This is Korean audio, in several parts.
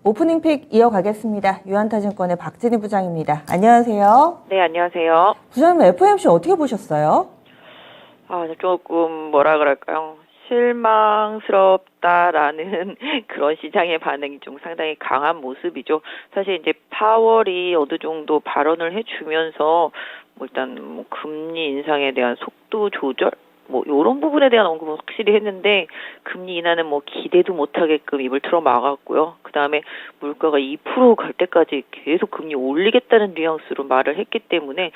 오프닝 픽 이어가겠습니다. 유한타증권의 박진희 부장입니다. 안녕하세요. 네, 안녕하세요. 부장님, FOMC 어떻게 보셨어요? 조금 뭐라 그럴까요? 실망스럽다라는 그런 시장의 반응이 좀 상당히 강한 모습이죠. 사실 이제 파월이 어느 정도 발언을 해주면서 일단 금리 인상에 대한 속도 조절 요런 부분에 대한 언급은 확실히 했는데, 금리 인하는 기대도 못하게끔 입을 틀어 막았고요. 그 다음에 물가가 2% 갈 때까지 계속 금리 올리겠다는 뉘앙스로 말을 했기 때문에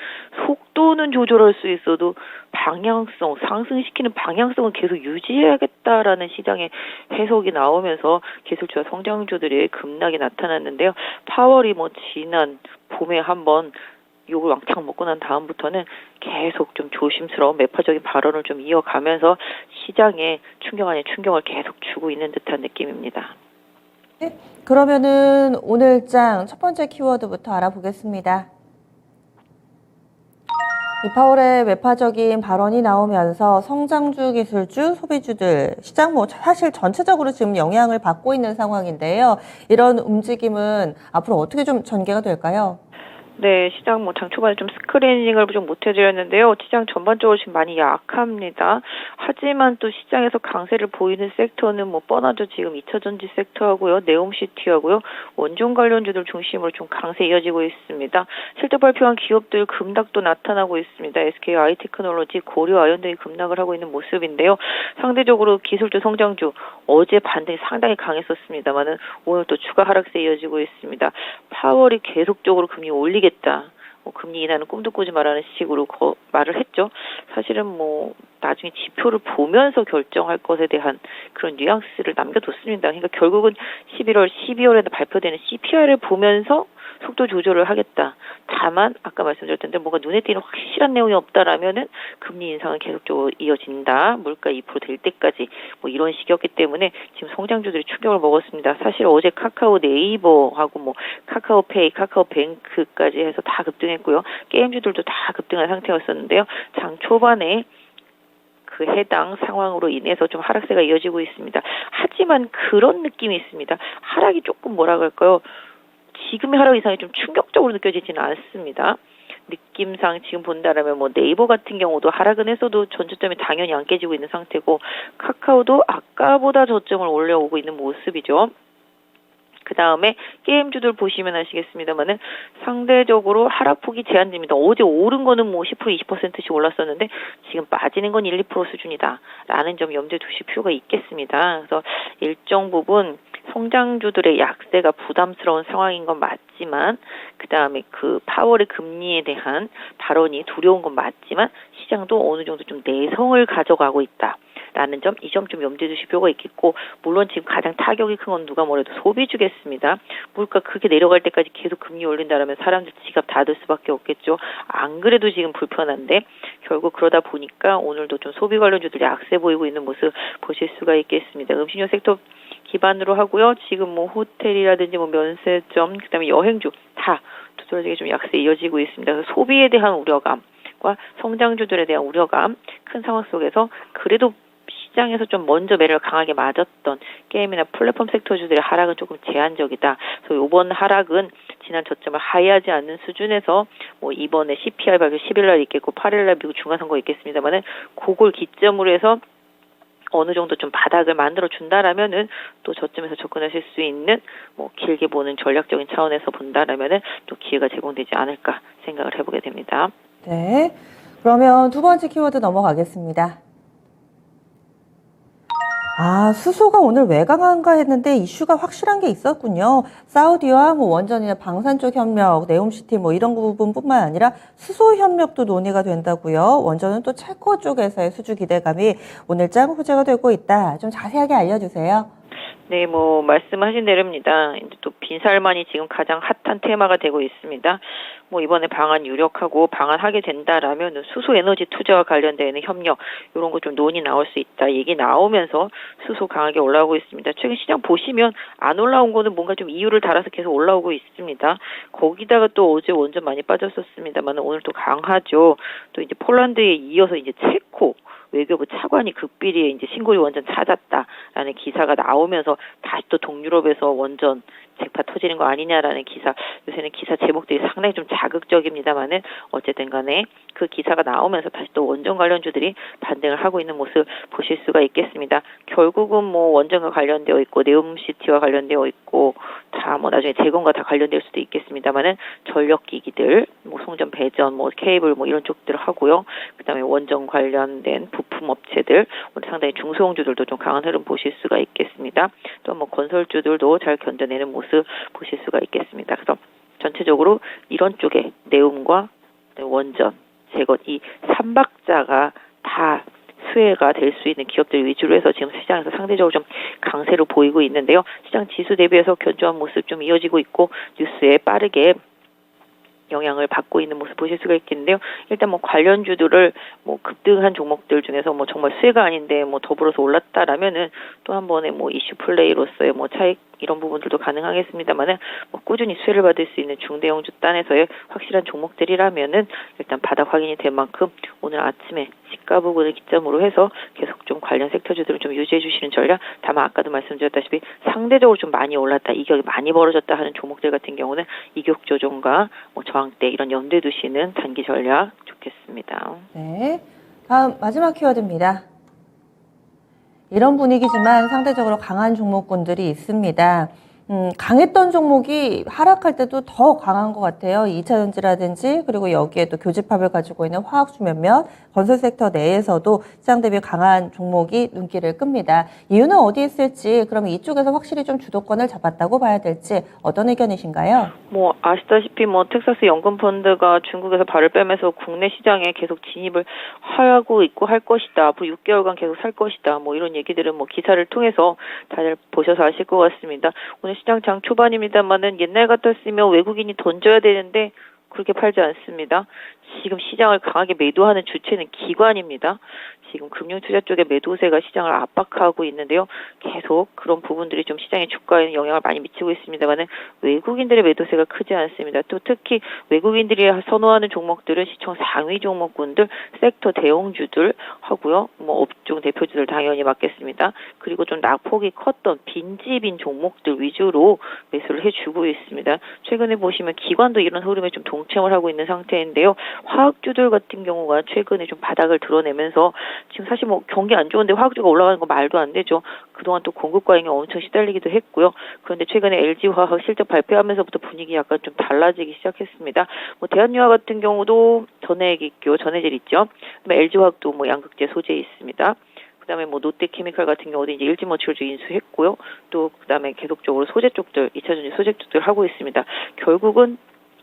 속도는 조절할 수 있어도 방향성, 상승시키는 방향성은 계속 유지해야겠다라는 시장의 해석이 나오면서 기술주와 성장주들이 급락이 나타났는데요. 파월이 지난 봄에 한번 욕을 왕창 먹고 난 다음부터는 계속 좀 조심스러운 매파적인 발언을 좀 이어가면서 시장에 충격 아닌 충격을 계속 주고 있는 듯한 느낌입니다. 네, 그러면은 오늘장 첫 번째 키워드부터 알아보겠습니다. 이 파월의 매파적인 발언이 나오면서 성장주, 기술주, 소비주들, 시장 사실 전체적으로 지금 영향을 받고 있는 상황인데요. 이런 움직임은 앞으로 어떻게 좀 전개가 될까요? 네, 시장 장 초반에 좀 스크리닝을 좀 못 해드렸는데요. 시장 전반적으로 지금 많이 약합니다. 하지만 또 시장에서 강세를 보이는 섹터는 뻔하죠. 지금 2차전지 섹터하고요, 네옴시티하고요, 원전 관련주들 중심으로 좀 강세 이어지고 있습니다. 실적 발표한 기업들 급락도 나타나고 있습니다. SK 아이테크놀로지, 고려 아연 등이 급락을 하고 있는 모습인데요. 상대적으로 기술주, 성장주 어제 반등이 상당히 강했었습니다만은 오늘 또 추가 하락세 이어지고 있습니다. 파월이 계속적으로 금리 올리겠다, 금리 인하는 꿈도 꾸지 말라는 식으로 말을 했죠. 사실은 나중에 지표를 보면서 결정할 것에 대한 그런 뉘앙스를 남겨뒀습니다. 그러니까 결국은 11월, 12월에 발표되는 CPI를 보면서 속도 조절을 하겠다. 다만 아까 말씀드렸던데 뭔가 눈에 띄는 확실한 내용이 없다라면은 금리 인상은 계속적으로 이어진다. 물가 2% 될 때까지 이런 식이었기 때문에 지금 성장주들이 충격을 먹었습니다. 사실 어제 카카오 네이버하고 카카오페이, 카카오뱅크까지 해서 다 급등했고요. 게임주들도 다 급등한 상태였었는데요. 장 초반에 그 해당 상황으로 인해서 좀 하락세가 이어지고 있습니다. 하지만 그런 느낌이 있습니다. 하락이 조금 뭐라 그럴까요? 지금의 하락 이상이 좀 충격적으로 느껴지지는 않습니다. 느낌상 지금 본다라면 네이버 같은 경우도 하락은 했어도 전저점이 당연히 안 깨지고 있는 상태고, 카카오도 아까보다 저점을 올려오고 있는 모습이죠. 그 다음에 게임주들 보시면 아시겠습니다만은 상대적으로 하락폭이 제한됩니다. 어제 오른 거는 10%, 20%씩 올랐었는데 지금 빠지는 건 1, 2% 수준이다 라는 점 염두에 두실 필요가 있겠습니다. 그래서 일정 부분 성장주들의 약세가 부담스러운 상황인 건 맞지만, 그 다음에 그 파월의 금리에 대한 발언이 두려운 건 맞지만 시장도 어느 정도 좀 내성을 가져가고 있다 라는 점, 이 점 좀 염두에 두실 필요가 있겠고, 물론 지금 가장 타격이 큰 건 누가 뭐래도 소비주겠습니다. 물가 그렇게 내려갈 때까지 계속 금리 올린다라면 사람들 지갑 닫을 수밖에 없겠죠. 안 그래도 지금 불편한데 결국 그러다 보니까 오늘도 좀 소비 관련주들이 악세 보이고 있는 모습 보실 수가 있겠습니다. 음식료 섹터 기반으로 하고요. 지금 호텔이라든지 면세점, 그다음에 여행주 다 두드러지게 좀 약세 이어지고 있습니다. 그래서 소비에 대한 우려감과 성장주들에 대한 우려감 큰 상황 속에서 그래도 시장에서 좀 먼저 매를 강하게 맞았던 게임이나 플랫폼 섹터주들의 하락은 조금 제한적이다. 그래서 이번 하락은 지난 저점을 하회하지 않는 수준에서 이번에 CPI 발표 10일 날 있겠고 8일 날 미국 중간선거 있겠습니다만은 그걸 기점으로 해서 어느 정도 좀 바닥을 만들어 준다라면은 또 저점에서 접근하실 수 있는 길게 보는 전략적인 차원에서 본다라면은 또 기회가 제공되지 않을까 생각을 해보게 됩니다. 네. 그러면 두 번째 키워드 넘어가겠습니다. 수소가 오늘 왜 강한가 했는데 이슈가 확실한 게 있었군요. 사우디와 원전이나 방산 쪽 협력, 네옴시티 이런 부분뿐만 아니라 수소 협력도 논의가 된다고요. 원전은 또 체코 쪽에서의 수주 기대감이 오늘장 호재가 되고 있다. 좀 자세하게 알려주세요. 네, 말씀하신 대로입니다. 이제 또 빈살만이 지금 가장 핫한 테마가 되고 있습니다. 이번에 방한 유력하고 방한하게 된다라면 수소 에너지 투자와 관련된 협력, 이런 거 좀 논의 나올 수 있다. 얘기 나오면서 수소 강하게 올라오고 있습니다. 최근 시장 보시면 안 올라온 거는 뭔가 좀 이유를 달아서 계속 올라오고 있습니다. 거기다가 또 어제 원전 많이 빠졌었습니다만 오늘 또 강하죠. 또 이제 폴란드에 이어서 이제 체코, 외교부 차관이 극비리에 이제 신고리 원전 찾았다라는 기사가 나오면서 다시 또 동유럽에서 원전 잭팟 터지는 거 아니냐라는 기사, 요새는 기사 제목들이 상당히 좀 자극적입니다만은 어쨌든 간에 그 기사가 나오면서 다시 또 원전 관련주들이 반등을 하고 있는 모습 보실 수가 있겠습니다. 결국은 뭐 원전과 관련되어 있고 네옴시티와 관련되어 있고 다 뭐 나중에 재건과 다 관련될 수도 있겠습니다만은 전력기기들, 뭐 송전 배전, 뭐 케이블 뭐 이런 쪽들 하고요. 그다음에 원전 관련된 부품 업체들, 상당히 중소형주들도 좀 강한 흐름 보실 수가 있겠습니다. 또 뭐 건설주들도 잘 견뎌내는 모습 보실 수가 있겠습니다. 그래서 전체적으로 이런 쪽에 네옴과 원전, 재건 이 3박자가 다 수혜가 될 수 있는 기업들 위주로 해서 지금 시장에서 상대적으로 좀 강세로 보이고 있는데요. 시장 지수 대비해서 견조한 모습 좀 이어지고 있고 뉴스에 빠르게 영향을 받고 있는 모습 보실 수가 있겠는데요. 일단 뭐 관련주들을 뭐 급등한 종목들 중에서 뭐 정말 수혜가 아닌데 뭐 더불어서 올랐다라면은 또 한 번의 뭐 이슈 플레이로서의 뭐 차익 이런 부분들도 가능하겠습니다만은 뭐 꾸준히 수혜를 받을 수 있는 중대형주 단에서의 확실한 종목들이라면은 일단 바닥 확인이 된 만큼 오늘 아침에 시가 부분을 기점으로 해서 계속 좀 관련 섹터주들을 좀 유지해 주시는 전략. 다만 아까도 말씀드렸다시피 상대적으로 좀 많이 올랐다, 이격이 많이 벌어졌다 하는 종목들 같은 경우는 이격 조정과 뭐 저항대 이런 염두에 두시는 단기 전략 좋겠습니다. 네. 다음 마지막 키워드입니다. 이런 분위기지만 상대적으로 강한 종목군들이 있습니다. 강했던 종목이 하락할 때도 더 강한 것 같아요. 2차전지라든지 그리고 여기에 또 교집합을 가지고 있는 화학주 몇몇 건설 섹터 내에서도 시장 대비 강한 종목이 눈길을 끕니다. 이유는 어디에 있을지, 그러면 이쪽에서 확실히 좀 주도권을 잡았다고 봐야 될지 어떤 의견이신가요? 뭐 아시다시피 뭐 텍사스 연금 펀드가 중국에서 발을 빼면서 국내 시장에 계속 진입을 하고 있고 할 것이다. 앞으로 6개월간 계속 살 것이다. 뭐 이런 얘기들은 뭐 기사를 통해서 다들 보셔서 아실 것 같습니다. 오늘 시장 장 초반입니다만은 옛날 같았으면 외국인이 던져야 되는데 그렇게 팔지 않습니다. 지금 시장을 강하게 매도하는 주체는 기관입니다. 지금 금융투자 쪽의 매도세가 시장을 압박하고 있는데요. 계속 그런 부분들이 좀 시장의 주가에 영향을 많이 미치고 있습니다만은 외국인들의 매도세가 크지 않습니다. 또 특히 외국인들이 선호하는 종목들은 시총 상위 종목군들, 섹터 대형주들 하고요. 뭐 업종 대표주들 당연히 맞겠습니다. 그리고 좀 낙폭이 컸던 빈집인 종목들 위주로 매수를 해주고 있습니다. 최근에 보시면 기관도 이런 흐름에 좀 동참을 하고 있는 상태인데요. 화학주들 같은 경우가 최근에 좀 바닥을 드러내면서 지금 사실 뭐 경기 안 좋은데 화학주가 올라가는 거 말도 안 되죠. 그동안 또 공급 과잉에 엄청 시달리기도 했고요. 그런데 최근에 LG화학 실적 발표하면서부터 분위기 약간 좀 달라지기 시작했습니다. 뭐 대한유화 같은 경우도 전해기교, 전해질 있죠. 그다음에 LG화학도 뭐 양극재 소재 있습니다. 그다음에 뭐 롯데케미칼 같은 경우도 이제 일지머치를 인수했고요. 또 그다음에 계속적으로 소재 쪽들, 2차전지 소재 쪽들 하고 있습니다. 결국은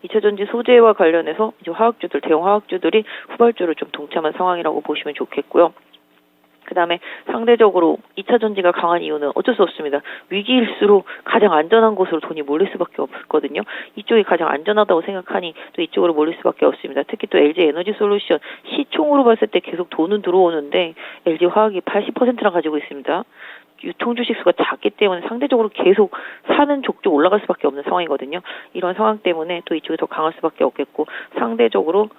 2차전지 소재와 관련해서 이제 화학주들, 대형 화학주들이 후발주로 좀 동참한 상황이라고 보시면 좋겠고요. 그다음에 상대적으로 2차전지가 강한 이유는 어쩔 수 없습니다. 위기일수록 가장 안전한 곳으로 돈이 몰릴 수밖에 없거든요. 이쪽이 가장 안전하다고 생각하니 또 이쪽으로 몰릴 수밖에 없습니다. 특히 또 LG에너지솔루션 시총으로 봤을 때 계속 돈은 들어오는데 LG화학이 80%나 가지고 있습니다. 유통 주식 수가 작기 때문에 상대적으로 계속 사는 족족 올라갈 수밖에 없는 상황이거든요. 이런 상황 때문에 또 이쪽이 더 강할 수밖에 없겠고 상대적으로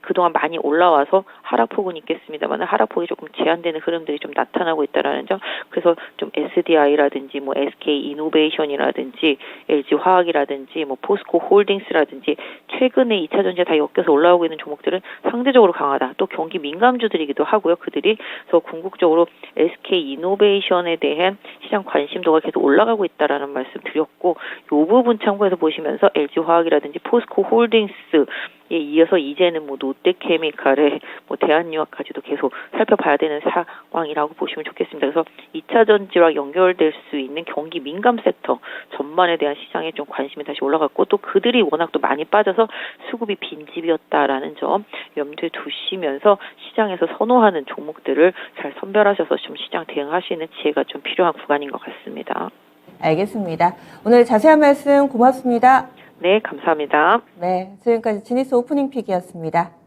그동안 많이 올라와서 하락폭은 있겠습니다만 하락폭이 조금 제한되는 흐름들이 좀 나타나고 있다라는 점. 그래서 좀 SDI라든지 뭐 SK 이노베이션이라든지 LG 화학이라든지 뭐 포스코 홀딩스라든지 최근에 2차전지에 다 엮여서 올라오고 있는 종목들은 상대적으로 강하다. 또 경기 민감주들이기도 하고요. 그들이 그래서 궁극적으로 SK 이노베이션에 대한 시장 관심도가 계속 올라가고 있다라는 말씀 드렸고 이 부분 참고해서 보시면서 LG 화학이라든지 포스코 홀딩스 에 이어서 이제는 뭐 롯데케미칼에 뭐 대한유화까지도 계속 살펴봐야 되는 상황이라고 보시면 좋겠습니다. 그래서 2차 전지와 연결될 수 있는 경기 민감 섹터 전반에 대한 시장에 좀 관심이 다시 올라갔고 또 그들이 워낙 또 많이 빠져서 수급이 빈집이었다라는 점 염두에 두시면서 시장에서 선호하는 종목들을 잘 선별하셔서 좀 시장 대응하시는 지혜가 좀 필요한 구간인 것 같습니다. 알겠습니다. 오늘 자세한 말씀 고맙습니다. 네, 감사합니다. 네, 지금까지 지니스 오프닝 픽이었습니다.